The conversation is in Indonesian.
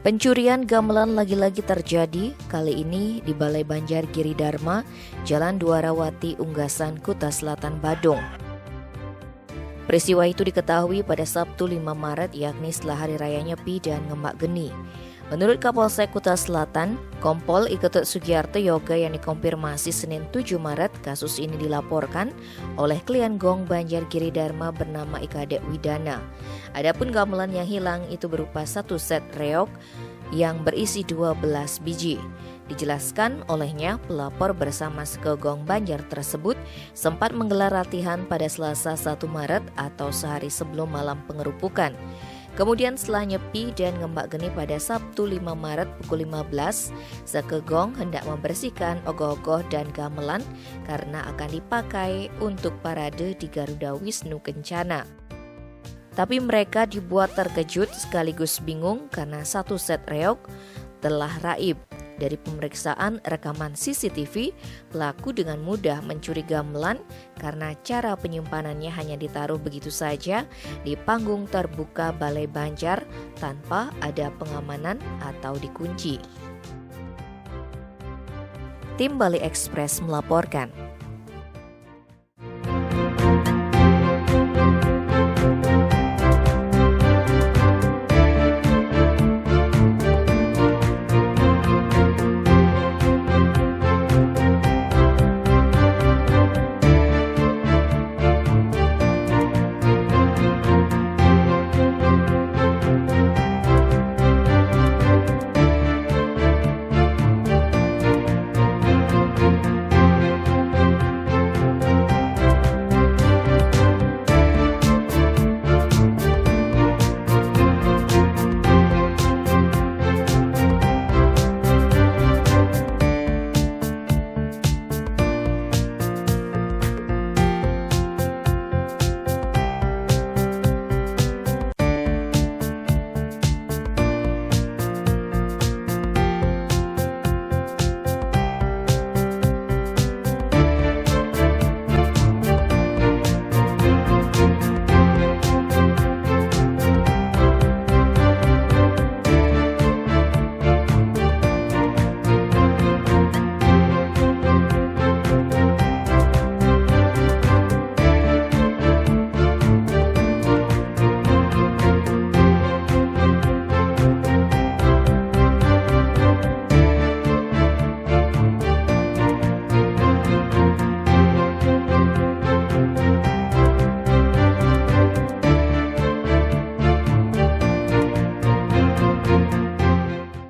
Pencurian gamelan lagi-lagi terjadi, kali ini di Balai Banjar Giri Dharma, Jalan Dwarawati, Unggasan, Kuta Selatan, Badung. Peristiwa itu diketahui pada Sabtu 5 Maret, yakni setelah Hari Raya Nyepi dan Ngemak Geni. Menurut Kapolsek Kuta Selatan, Kompol Iketut Sugiarto Yoga yang dikonfirmasi Senin 7 Maret, kasus ini dilaporkan oleh klien Gong Banjar Giri Dharma bernama Ikadek Widana. Adapun gamelan yang hilang itu berupa satu set reog yang berisi 12 biji. Dijelaskan olehnya, pelapor bersama sekegong Banjar tersebut sempat menggelar latihan pada Selasa 1 Maret atau sehari sebelum malam pengerupukan. Kemudian setelah nyepi dan ngembak geni pada Sabtu 5 Maret pukul 15, sekegong hendak membersihkan ogoh-ogoh dan gamelan karena akan dipakai untuk parade di Garuda Wisnu Kencana. Tapi mereka dibuat terkejut sekaligus bingung karena satu set reog telah raib. Dari pemeriksaan rekaman CCTV, pelaku dengan mudah mencuri gamelan karena cara penyimpanannya hanya ditaruh begitu saja di panggung terbuka Balai Banjar tanpa ada pengamanan atau dikunci. Tim Bali Express melaporkan.